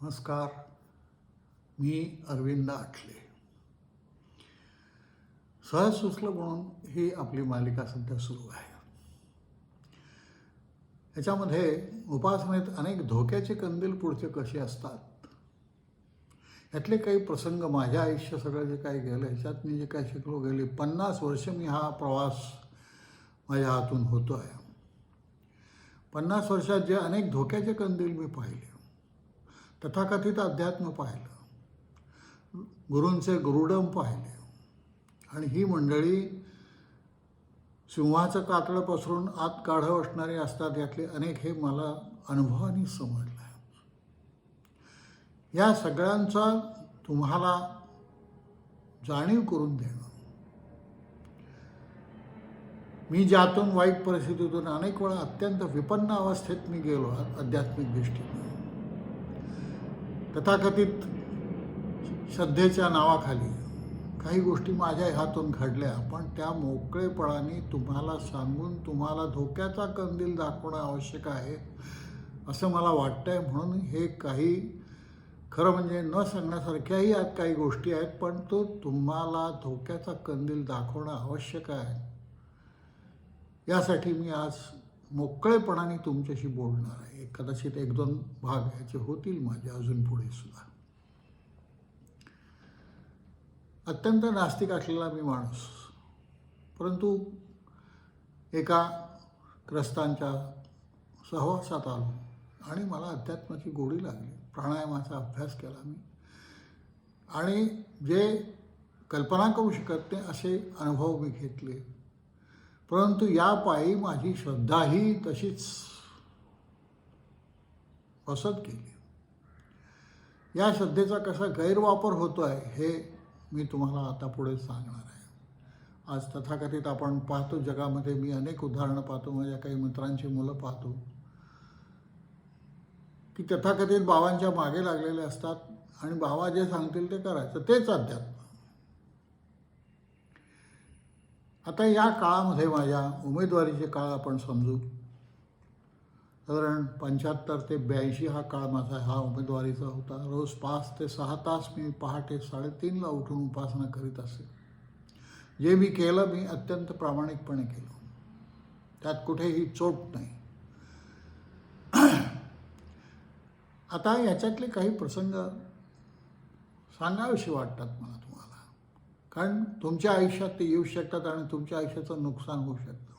नमस्कार. मी अरविंद आठले. सहज सुचलं म्हणून ही आपली मालिका सध्या सुरू आहे. याच्यामध्ये उपासनेत अनेक धोक्याचे कंदील पुढचे कसे असतात, यातले काही प्रसंग, माझ्या आयुष्य सगळं जे काही गेलं ह्याच्यात मी जे काही शिकलो, गेली 50 वर्ष मी हा प्रवास माझ्या हातून होतो आहे. 50 वर्षात जे अनेक धोक्याचे कंदील मी पाहिले, तथाकथित अध्यात्म पाहिलं, गुरूंचे गुरुडम पाहिले, आणि ही मंडळी सिंहाचं कातडं पसरून आत गाढव असणारे असतात, यातले अनेक हे मला अनुभवाने समजलं आहे. या सगळ्यांचा तुम्हाला जाणीव करून देणं, मी ज्यातून वाईट परिस्थितीतून अनेक वेळा अत्यंत विपन्न अवस्थेत मी गेलो आध्यात्मिक दृष्टीने, तथाकथित श्रद्धेच्या नावाखाली काही गोष्टी माझ्या हातून घडल्या, पण त्या मोकळेपणाने तुम्हाला सांगून तुम्हाला धोक्याचा कंदील दाखवणं आवश्यक आहे असं मला वाटतंय. म्हणून हे काही खरं म्हणजे न सांगण्यासारख्याही यात काही गोष्टी आहेत, पण तो तुम्हाला धोक्याचा कंदील दाखवणं आवश्यक आहे. यासाठी मी आज मोकळेपणाने तुमच्याशी बोलणार आहे. कदाचित 1-2 भाग ह्याचे होतील माझे अजून पुढे सुद्धा. अत्यंत नास्तिक असलेला मी माणूस, परंतु एका ग्रस्तांच्या सहवासात आलो आणि मला अध्यात्माची गोडी लागली. प्राणायामाचा अभ्यास केला मी, आणि जे कल्पना करू शकत नाही असे अनुभव मी घेतले. परंतु या पायी माझी श्रद्धाही तशीच बसत गेली. या श्रद्धेचा कसा गैरवापर होतो आहे हे मी तुम्हाला आता पुढे सांगणार आहे. आज तथाकथित आपण पाहतो जगामध्ये, मी अनेक उदाहरणं पाहतो, माझ्या काही मित्रांची मुलं पाहतो की तथाकथित बाबांच्या मागे लागलेले असतात आणि बाबा जे सांगतील ते करायचं, तेच अध्यात्म. आता या काळामध्ये, माझ्या उमेदवारीचे काळ आपण समजू, साधारण 75 ते 82 हा काळ माझा हा उमेदवारीचा होता. रोज 5 ते 6 तास मी पहाटे 3:30ला उठून उपासना करीत असे. जे मी केलं, मी अत्यंत प्रामाणिकपणे केलं, त्यात कुठेही चोट नाही. आता याच्यातले काही प्रसंग सांगावेसे वाटतात मला तुम्हाला, कारण तुमच्या आयुष्यात ते येऊ शकतात आणि तुमच्या आयुष्याचं नुकसान होऊ शकतं.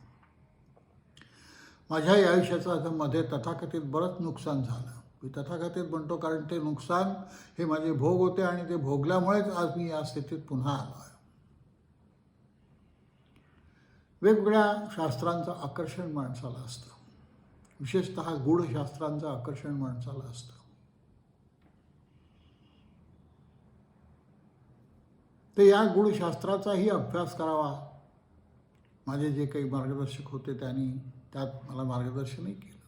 माझ्याही आयुष्याचं आता मध्ये तथाकथित बरंच नुकसान झालं. मी तथाकथित म्हणतो कारण ते नुकसान हे माझे भोग होते, आणि ते भोगल्यामुळेच आज मी या स्थितीत पुन्हा आलो आहे. वेगवेगळ्या शास्त्रांचं आकर्षण माणसाला असतं, विशेषतः गूढशास्त्रांचं आकर्षण माणसाला असतं. ते या गूढशास्त्राचाही अभ्यास करावा. माझे जे काही मार्गदर्शक होते त्यांनी त्यात मला मार्गदर्शनही केलं.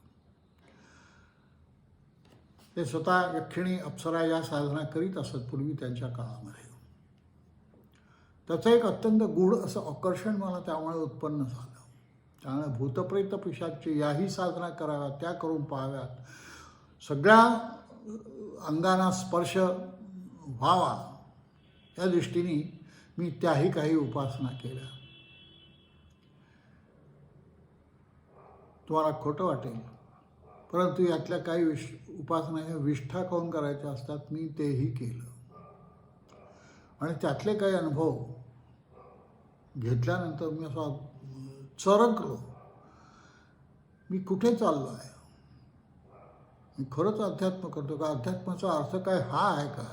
ते स्वतः यक्षिणी अप्सरा या साधना करीत असत पूर्वी त्यांच्या काळामध्ये. त्याचं एक अत्यंत गूढ असं आकर्षण मला त्यामुळे उत्पन्न झालं. त्यामुळे भूतप्रेत पिशाच्य याही साधना कराव्यात, त्या करून पाहाव्यात, सगळ्या अंगांना स्पर्श व्हावा, या दृष्टीने मी त्याही काही उपासना केल्या. तुम्हाला खोटं वाटेल, परंतु यातल्या काही उपासना ह्या विष्ठा खाऊन करायच्या असतात. मी तेही केलं, आणि त्यातले काही अनुभव घेतल्यानंतर मी असा चरकलो, मी कुठे चाललो आहे, मी खरंच अध्यात्म करतो का, अध्यात्माचा अर्थ काय हा आहे का.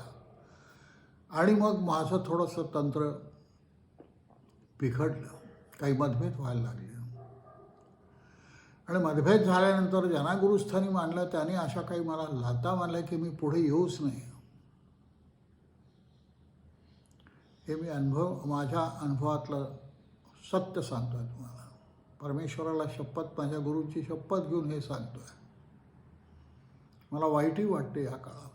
आणि मग माझं थोडंसं तंत्र बिघडलं, काही मतभेद व्हायला लागले. आणि मतभेद झाल्यानंतर ज्यांना गुरुस्थानी मानलं त्यांनी अशा काही मला लाथा मारल्या की मी पुढे येऊच नाही. हे मी माझ्या अनुभवातलं सत्य सांगतोय तुम्हाला. परमेश्वराला शपथ, माझ्या गुरूंची शपथ घेऊन हे सांगतोय. मला वाईटही वाटते या काळामध्ये.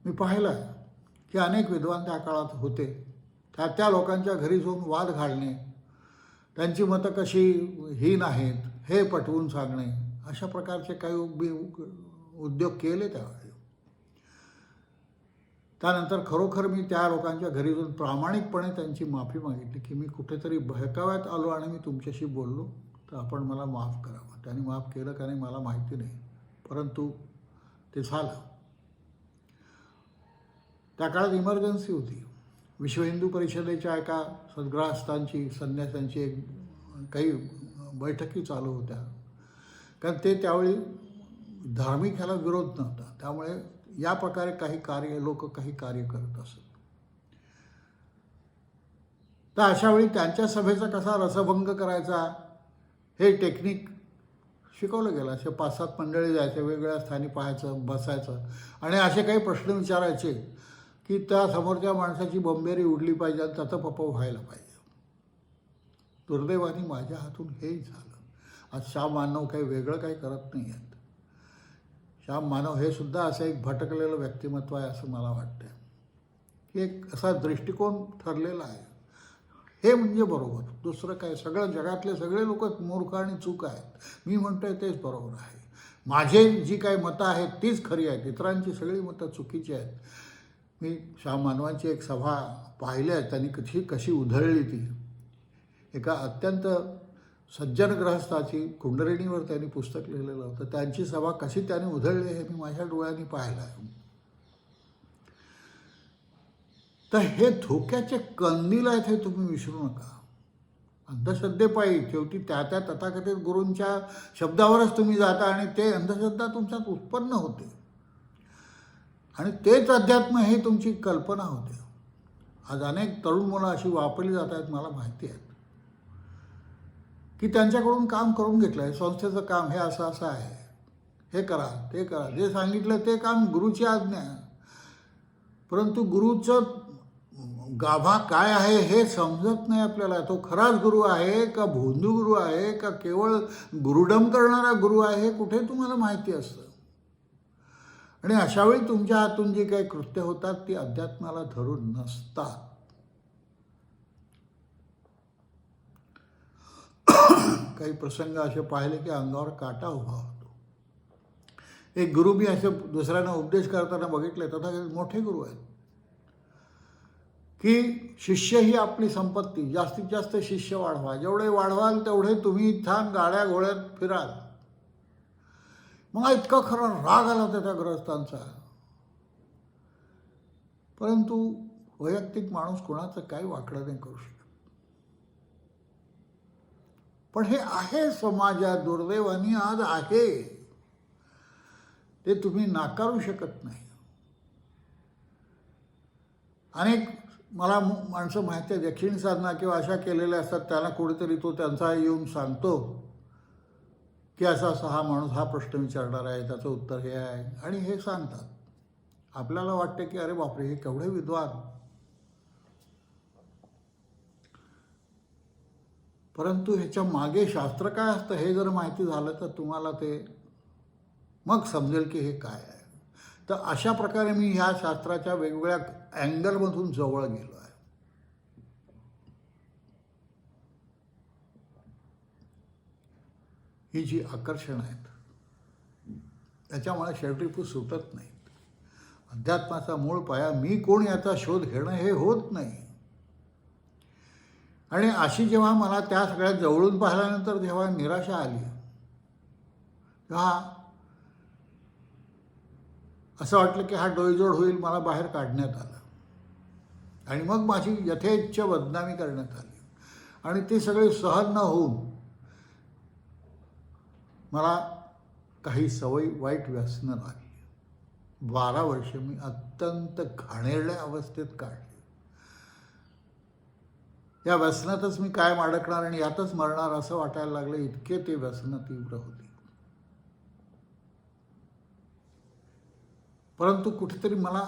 मी पाहिलं की अनेक विद्वान त्या काळात होते, त्या लोकांच्या घरी जाऊन वाद घालणे, त्यांची मतं कशी हीन आहेत हे पटवून सांगणे, अशा प्रकारचे काही उद्योग केले त्यावेळी. त्यानंतर खरोखर मी त्या लोकांच्या घरी जाऊन प्रामाणिकपणे त्यांची माफी मागितली की मी कुठेतरी बहकाव्यात आलो आणि मी तुमच्याशी बोललो, तर आपण मला माफ करावं. त्यांनी माफ केलं का नाही मला माहिती नाही, परंतु ते झालं. त्या काळात इमर्जन्सी होती. विश्व हिंदू परिषदेच्या एका सद्ग्रहस्थांची संन्यासांची काही बैठकी चालू होत्या, कारण ते त्यावेळी धार्मिक ह्याला विरोध नव्हता. त्यामुळे या प्रकारे लोक काही कार्य करत असत. तर अशावेळी त्यांच्या सभेचा कसा रसभंग करायचा हे टेक्निक शिकवलं गेलं. असे 5-7 मंडळी जायचे, वेगवेगळ्या स्थानी पाहायचं, बसायचं आणि असे काही प्रश्न विचारायचे की त्या समोरच्या माणसाची बंबेरी उडली पाहिजे आणि त्याचा पप्पा व्हायला पाहिजे. दुर्दैवाने माझ्या हातून हेही झालं. आज श्याम मानव काही वेगळं काही करत नाही आहेत. श्याम मानव हे सुद्धा असं एक भटकलेलं व्यक्तिमत्व आहे असं मला वाटतं, की एक असा दृष्टिकोन ठरलेला आहे. हे म्हणजे बरोबर, दुसरं काय. सगळं जगातले सगळे लोक मूर्ख आणि चूक आहेत. मी म्हणतोय तेच बरोबर आहे. माझे जी काही मतं आहेत तीच खरी आहेत, इतरांची सगळी मतं चुकीची आहेत. मी श्याम मानवांची एक सभा पाहिली आहे. त्यांनी कशी उधळली ती. एका अत्यंत सज्जन ग्रहस्थाची कुंडलिनीवर त्यांनी पुस्तक लिहिलेलं होतं. त्यांची सभा कशी त्यांनी उधळली हे मी माझ्या डोळ्यांनी पाहिलं आहे. तर हे धोक्याचे कंदील आहेत हे तुम्ही विसरू नका. अंधश्रद्धेपायी शेवटी त्या तथाकथित गुरूंच्या शब्दावरच तुम्ही जाता आणि ते अंधश्रद्धा तुमच्यात उत्पन्न होते आणि तेच अध्यात्म हे तुमची कल्पना होते. आज अनेक तरुण मुलं अशी वापरली जात आहेत, मला माहिती आहे, की त्यांच्याकडून काम करून घेतलं आहे. संस्थेचं काम हे असं असं आहे, हे करा ते करा, जे सांगितलं ते काम गुरुची आज्ञा आहे. परंतु गुरुचं गाभा काय आहे हे समजत नाही आपल्याला. तो खराच गुरु आहे का भोंदू गुरु आहे का केवळ गुरुडम करणारा गुरु आहे हे कुठे तुम्हाला माहिती असतं. आणि अशावेळी तुमच्या हातून जी काही कृत्य होतात ती अध्यात्माला धरून नसतात. काही प्रसंग असे पाहिले की अंगावर काटा उभा होतो. एक गुरु मी असे दुसऱ्यांना उपदेश करताना बघितले, तथा मोठे गुरु आहेत, की शिष्य ही आपली संपत्ती, जास्तीत जास्त शिष्य वाढवा, जेवढे वाढवाल तेवढे तुम्ही छान गाड्या घोड्यात फिराल. मला इतका खरा राग आला होता त्या ग्रहस्थांचा. परंतु वैयक्तिक माणूस कोणाचं काही वाकडं नाही करू शकत. पण हे आहे समाजात, दुर्दैवाने आज आहे, ते तुम्ही नाकारू शकत नाही. अनेक मला माणसं माहिती आहे दक्षिण साधना किंवा अशा केलेल्या असतात, त्यांना कुठेतरी तो त्यांचा येऊन सांगतो की असा असा हा माणूस हा प्रश्न विचारणार आहे, त्याचं उत्तर हे आहे, आणि हे सांगतात. आपल्याला वाटते की अरे बापरे, हे केवढे विद्वान. परंतु ह्याच्या मागे शास्त्र काय असतं हे जर माहिती झालं तर तुम्हाला ते मग समजेल की हे काय आहे. तर अशा प्रकारे मी ह्या शास्त्राच्या वेगवेगळ्या अँगलमधून जवळ गेलो आहे. ही जी आकर्षण आहेत त्याच्यामुळे शेवटी सुटत नाहीत. अध्यात्माचा मूळ पाया मी कोण याचा शोध घेणं हे होत नाही. आणि अशी जेव्हा मला त्या सगळ्या जवळून पाहिल्यानंतर जेव्हा निराशा आली, तेव्हा असं वाटलं की हा डोईजोड होईल, मला बाहेर काढण्यात आलं आणि मग माझी यथेच्छ बदनामी करण्यात आली. आणि ते सगळे सहन न होऊन मला काही सवयी वाईट व्यसनं लागली. 12 वर्ष मी अत्यंत घाणेरड्या अवस्थेत काढली. या व्यसनातच मी कायम अडकणार आणि यातच मरणार असं वाटायला लागलं, इतके ते व्यसन तीव्र होती. परंतु कुठेतरी मला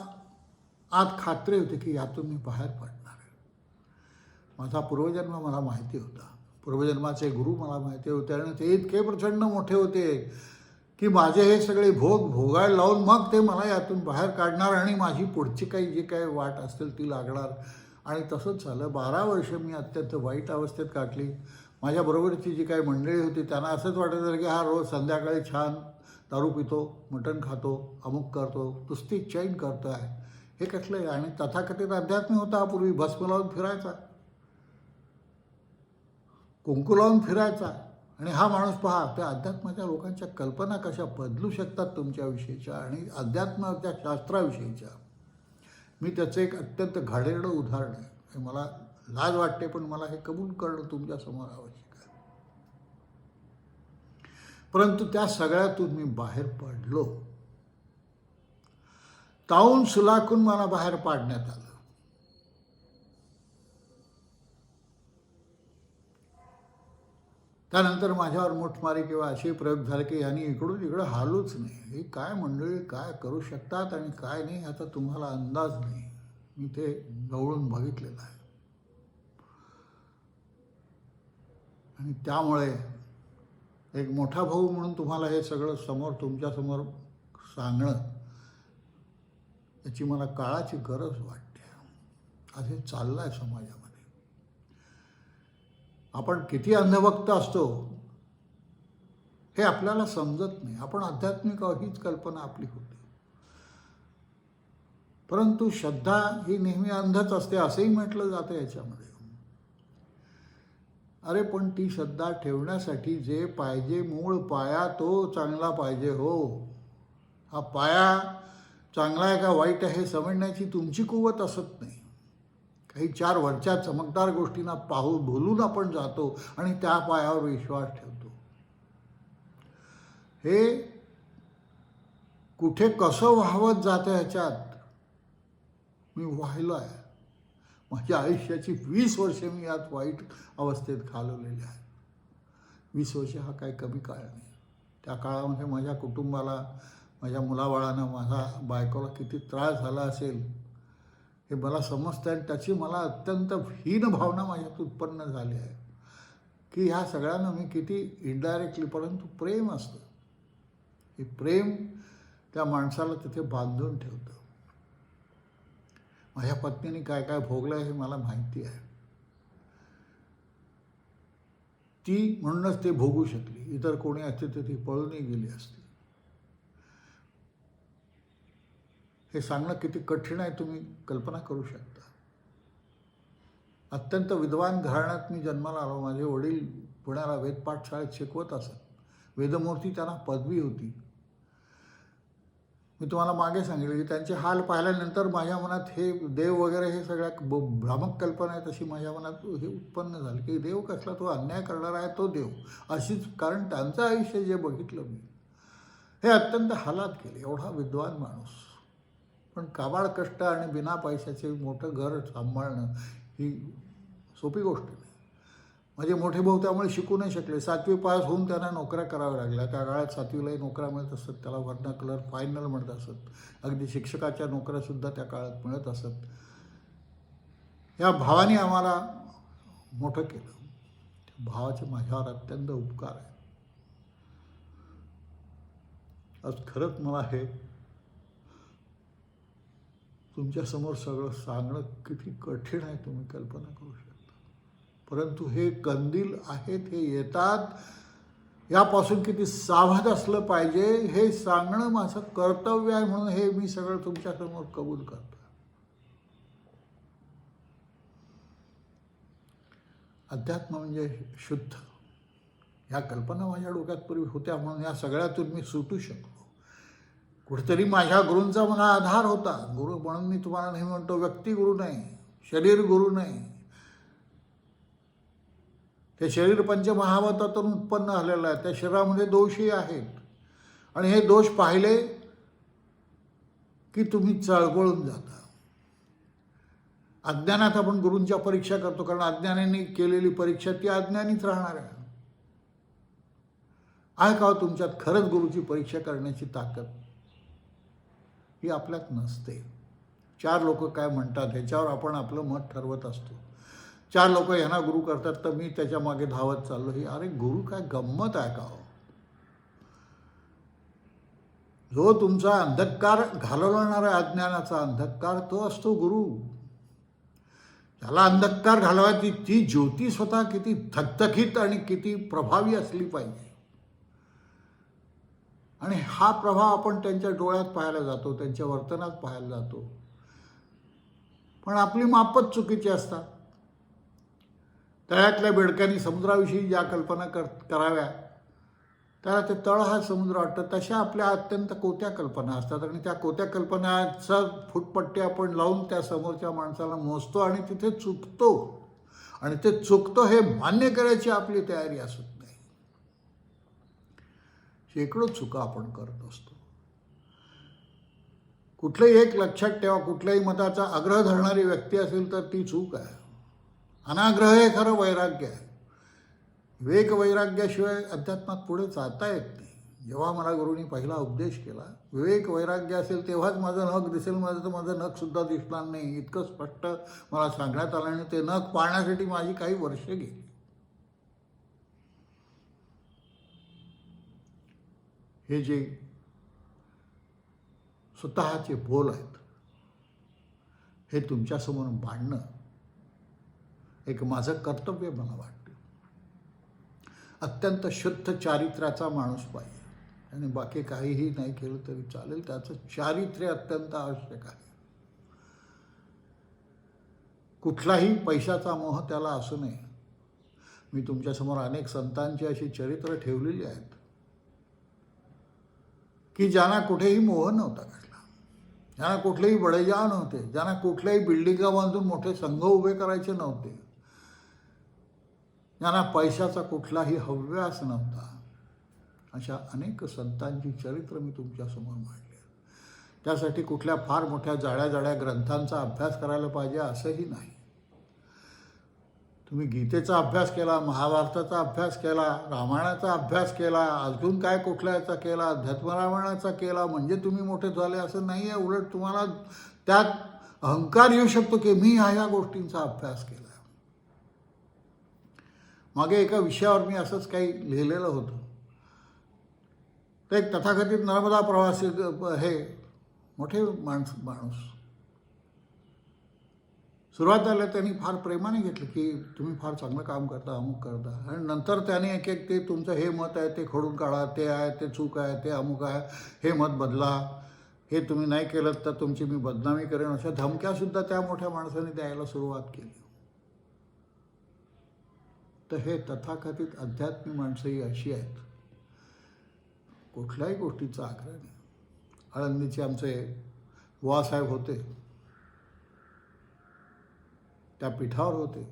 आत खात्री होती की यातून मी बाहेर पडणार आहे. माझा पूर्वजन्म मला माहिती होता, पूर्वजन्माचे गुरु मला माहिती होते आणि ते इतके प्रचंड मोठे होते की माझे हे सगळे भोग भोगायला लावून मग ते मला यातून बाहेर काढणार आणि माझी पुढची काही जी काही वाट असेल ती लागणार. आणि तसंच झालं. 12 वर्ष मी अत्यंत वाईट अवस्थेत काढली. माझ्याबरोबरची जी काही मंडळी होती त्यांना असंच वाटायचं की हा रोज संध्याकाळी छान दारू पितो, मटण खातो, अमुक करतो, नुसती चैन करतो आहे, हे कसलं आहे? आणि तथाकथित अध्यात्म होता हा पूर्वी, भस्म लावून फिरायचा, कुंकू लावून फिरायचा. आणि हा माणूस पहा, त्या अध्यात्माच्या लोकांच्या कल्पना कशा बदलू शकतात तुमच्याविषयीच्या आणि अध्यात्माच्या शास्त्राविषयीच्या. मी त्याचं एक अत्यंत घाणेरडं उदाहरण आहे. हे मला लाज वाटते, पण मला हे कबूल करणं तुमच्यासमोर आवश्यक आहे. परंतु त्या सगळ्यातून मी बाहेर पडलो. तावून सुलाखून मला बाहेर पाडण्यात आलं. त्यानंतर माझ्यावर मोठमारी किंवा असे प्रयोग झाले की यांनी इकडून इकडं हालूच नाही. ही काय मंडळी काय करू शकतात आणि काय नाही याचा तुम्हाला अंदाज नाही. मी ते जवळून बघितलेलं आहे. आणि त्यामुळे एक मोठा भाऊ म्हणून तुम्हाला हे सगळं समोर तुमच्यासमोर सांगणं याची मला काळाची गरज वाटते. आज हे चाललं आहे समाजामध्ये. आपण किती अंधभक्त असतो हे आपल्याला समजत नाही. आपण आध्यात्मिक हीच कल्पना आपली होती. परंतु श्रद्धा ही नेहमी अंधच असते असंही म्हटलं जातं याच्यामध्ये. अरे पण ती श्रद्धा ठेवण्यासाठी जे पाहिजे मूळ पाया तो चांगला पाहिजे हो. हा पाया चांगला आहे का वाईट आहे हे समजण्याची तुमची कुवत असत नाही. काही चार वरच्या चमकदार गोष्टींना पाहून भुलून आपण जातो आणि त्या पायावर विश्वास ठेवतो. हे कुठे कसं वाहवत जातं ह्याच्यात मी वाहिलो आहे. माझ्या आयुष्याची 20 वर्षे मी यात वाईट अवस्थेत घालवलेली आहे. 20 वर्ष हा काही कमी काळ नाही. त्या काळामध्ये माझ्या कुटुंबाला, माझ्या मुलाबाळांना, माझ्या बायकोला किती त्रास झाला असेल हे मला समजतं. आणि त्याची मला अत्यंत हीन भावना माझ्यात उत्पन्न झाली आहे की ह्या सगळ्यांना मी किती इनडायरेक्टली, परंतु प्रेम असतं. हे प्रेम त्या माणसाला तिथे बांधून ठेवतं. माझ्या पत्नीने काय काय भोगलं हे मला माहिती आहे. ती म्हणूनच ते भोगू शकली. इतर कोणी असते तर ती पळूनही गेली असती. हे सांगणं किती कठीण आहे तुम्ही कल्पना करू शकता. अत्यंत विद्वान घराण्यात मी जन्माला आलो. माझे वडील पुण्याला वेदपाठ शाळेत शिकवत असत. वेदमूर्ती त्यांना पदवी होती. मी तुम्हाला मागे सांगितलं की त्यांचे हाल पाहिल्यानंतर माझ्या मनात हे देव वगैरे हे सगळ्या भ्रामक कल्पना आहे तशी माझ्या मनात हे उत्पन्न झाली की देव कसला, तो अन्याय करणारा आहे तो देव अशीच. कारण त्यांचं आयुष्य जे बघितलं मी हे अत्यंत हालात गेले. एवढा विद्वान माणूस पण काबाड कष्ट आणि बिना पैशाचे मोठं घर सांभाळणं ही सोपी गोष्ट नाही. माझे मोठे भाऊ त्यामुळे शिकू नाही शकले. 7वी पास होऊन त्यांना नोकऱ्या कराव्या लागल्या. त्या काळात 7वीलाही नोकऱ्या मिळत असत. त्याला वर्नाक्युलर फायनल म्हणत असत. अगदी शिक्षकाच्या नोकऱ्यासुद्धा त्या काळात मिळत असत. या भावाने आम्हाला मोठं केलं. त्या भावाचे माझ्यावर अत्यंत उपकार आहे. आज खरंच मला हे तुमच्यासमोर सगळं सांगणं किती कठीण आहे तुम्ही कल्पना करू शकता. परंतु हे कंदील आहेत, हे येतात, यापासून किती सावध असलं पाहिजे हे सांगणं माझं कर्तव्य आहे. म्हणून हे मी सगळं तुमच्यासमोर कबूल करतो. अध्यात्म म्हणजे शुद्ध ह्या कल्पना माझ्या डोक्यात पूर्वी होत्या. म्हणून या सगळ्यातून मी सुटू शकलो. कुठेतरी माझ्या गुरूंचा मला आधार होता. गुरु म्हणून मी तुम्हाला नेहमी म्हणतो, व्यक्ती गुरु नाही, शरीर गुरु नाही. ते शरीर पंचमहाभूतातून उत्पन्न झालेलं आहे. त्या शरीरामध्ये दोषही आहेत आणि हे दोष पाहिले की तुम्ही चळवळून जाता. अज्ञानात आपण गुरूंच्या परीक्षा करतो कारण अज्ञानाने केलेली परीक्षा ती अज्ञानीच राहणार आहे. आहे का तुमच्यात खरंच गुरुची परीक्षा करण्याची ताकद? ही आपल्यात नसते. 4 लोक काय म्हणतात ह्याच्यावर आपण आपलं मत ठरवत असतो. 4 लोक ह्यांना गुरु करतात तर मी त्याच्या मागे धावत चाललो. ही अरे गुरु काय गंमत आहे का हो? जो तुमचा अंधकार घालवणारा अज्ञानाचा अंधकार तो असतो गुरु. त्याला अंधकार घालवायची ती ज्योती स्वतः किती थकथकीत आणि किती प्रभावी असली पाहिजे. आणि हा प्रभाव आपण त्यांच्या डोळ्यात पाहायला जातो, त्यांच्या वर्तनात पाहायला जातो. पण आपली मापच चुकीची असतात. तळ्यातल्या बेडक्यांनी समुद्राविषयी ज्या कल्पना कराव्या त्याला ते तळ हा समुद्र वाटतं, तशा आपल्या अत्यंत कोत्या कल्पना असतात. आणि त्या कोत्या कल्पनाचा फुटपट्टी आपण लावून त्या समोरच्या माणसाला मोजतो आणि तिथे चुकतो. आणि ते चुकतो हे मान्य करायची आपली तयारी असत नाही. शेकडो चुका आपण करत असतो. कुठलंही एक लक्षात ठेवा, कुठल्याही मताचा आग्रह धरणारी व्यक्ती असेल तर ती चूक आहे. अनाग्रह हे खरं वैराग्य आहे. विवेक वैराग्याशिवाय अध्यात्मात पुढे जाता येत नाही. जेव्हा मला गुरुनी पहिला उपदेश केला, विवेक वैराग्य असेल तेव्हाच माझं नख दिसेल, माझं नखसुद्धा दिसणार नाही, इतकं स्पष्ट मला सांगण्यात आलं. आणि ते नख पाळण्यासाठी माझी काही वर्षे गेली. हे जे स्वतःचे बोल आहेत हे तुमच्यासमोर मांडणं एक माझं कर्तव्य मला वाटतं. अत्यंत शुद्ध चारित्र्याचा माणूस पाहिजे आणि बाकी काहीही नाही केलं तरी चालेल. त्याचं चारित्र्य अत्यंत आवश्यक आहे. कुठलाही पैशाचा मोह त्याला असू नये. मी तुमच्यासमोर अनेक संतांची अशी चरित्र ठेवलेली आहेत की ज्यांना कुठेही मोह नव्हता घडला, ज्यांना कुठलेही बडेजाव नव्हते, ज्यांना कुठल्याही बिल्डिंगा बांधून मोठे संघ उभे करायचे नव्हते, ज्यांना पैशाचा कुठलाही हव्यास नव्हता. अशा अनेक संतांची चरित्र मी तुमच्यासमोर मांडली. त्यासाठी कुठल्या फार मोठ्या जाड्या ग्रंथांचा अभ्यास करायला पाहिजे असंही नाही. तुम्ही गीतेचा अभ्यास केला, महाभारताचा अभ्यास केला, रामायणाचा अभ्यास केला, अजून काय कुठल्याचा केला, अध्यात्मरामायणाचा केला म्हणजे तुम्ही मोठे झाले असं नाही आहे. उलट तुम्हाला त्यात अहंकार येऊ शकतो की मी ह्या गोष्टींचा अभ्यास केला. मागे एका विषयावर मी असंच काही लिहिलेलं होतं. तर एक तथाकथित नर्मदा प्रवासी हे मोठे माणूस सुरुवातीला त्यांनी फार प्रेमाने घेतलं की तुम्ही फार चांगलं काम करता, अमुक करता. आणि नंतर त्याने एक ते तुमचं हे मत आहे ते खोडून काढा, ते आहे ते चूक आहे, ते अमुक आहे, हे मत बदला, हे तुम्ही नाही केलं तर तुमची मी बदनामी करेन, अशा धमक्यासुद्धा त्या मोठ्या माणसाने द्यायला सुरुवात केली. तर हे तथाकथित अध्यात्मी माणसंही अशी आहेत, कुठल्याही गोष्टीचा आग्रह नाही. आळंदीचे आमचे बुवासाहेब होते, त्या पीठावर होते.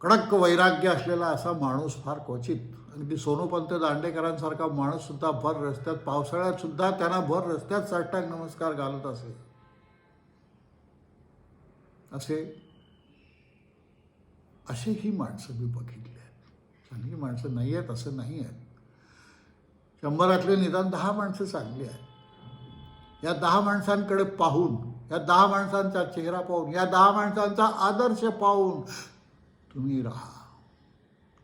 कडक वैराग्य असलेला असा माणूस फार क्वचित. अगदी सोनूपंत दांडेकरांसारखा माणूससुद्धा भर रस्त्यात, पावसाळ्यात सुद्धा त्यांना भर रस्त्यात साष्टांग नमस्कार घालत असे. असेही माणसं मी बघितली आहेत. चांगली माणसं नाही आहेत असं नाही आहेत. 100 निदान 10 माणसं चांगली आहेत. या 10 माणसांकडे पाहून, या 10 माणसांचा चेहरा पाहून, या 10 माणसांचा आदर्श पाहून तुम्ही राहा.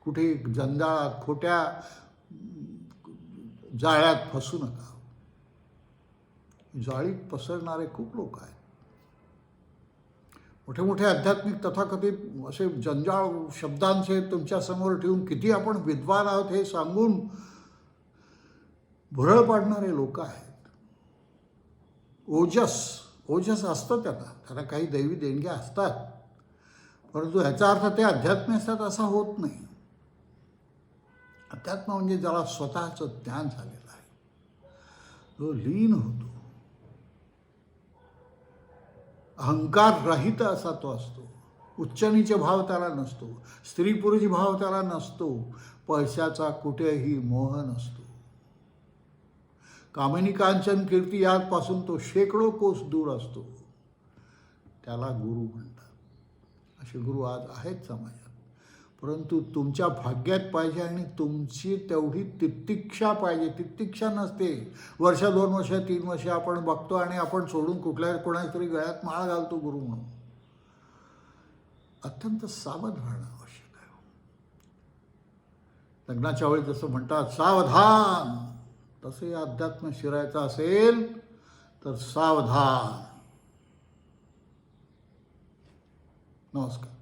कुठे जंजाळात, खोट्या जाळ्यात फसू नका. जाळीत पसरणारे खूप लोक आहेत. मोठे मोठे आध्यात्मिक तथाकथित असे जंजाळ शब्दांचे तुमच्यासमोर ठेवून किती आपण विद्वान आहोत हे सांगून भुरळ पाडणारे लोक आहेत. ओजस असतं त्यांना काही दैवी देणग्या असतात, परंतु ह्याचा अर्थ ते अध्यात्म असतात असा होत नाही. अध्यात्म म्हणजे ज्याला स्वतःचं ज्ञान झालेलं आहे, जो लीन होतो, अहंकार रहित असा तो असतो. उच्च नीच भाव त्याला नसतो, स्त्री पुरुष भाव त्याला नसतो, पैशाचा कुठेही मोह नसतो. कामिनी कांचन कीर्ती यापासून तो शेकडो कोस दूर असतो. त्याला गुरु म्हणतात. असे गुरु आज आहेत समाजात, परंतु तुमच्या भाग्यात पाहिजे आणि तुमची तेवढी तितिक्षा पाहिजे. तितिक्षा नसते. वर्ष 2 वर्ष 3 वर्ष आपण बघतो आणि आपण सोडून कोणाच्या तरी गळ्यात माळ घालतो गुरु म्हणून. अत्यंत सावध राहणं आवश्यक आहे. लग्नाच्या वेळी जसं म्हणतात सावधान, तसं या अध्यात्म शिरायचं असेल तर सावधान. नमस्कार.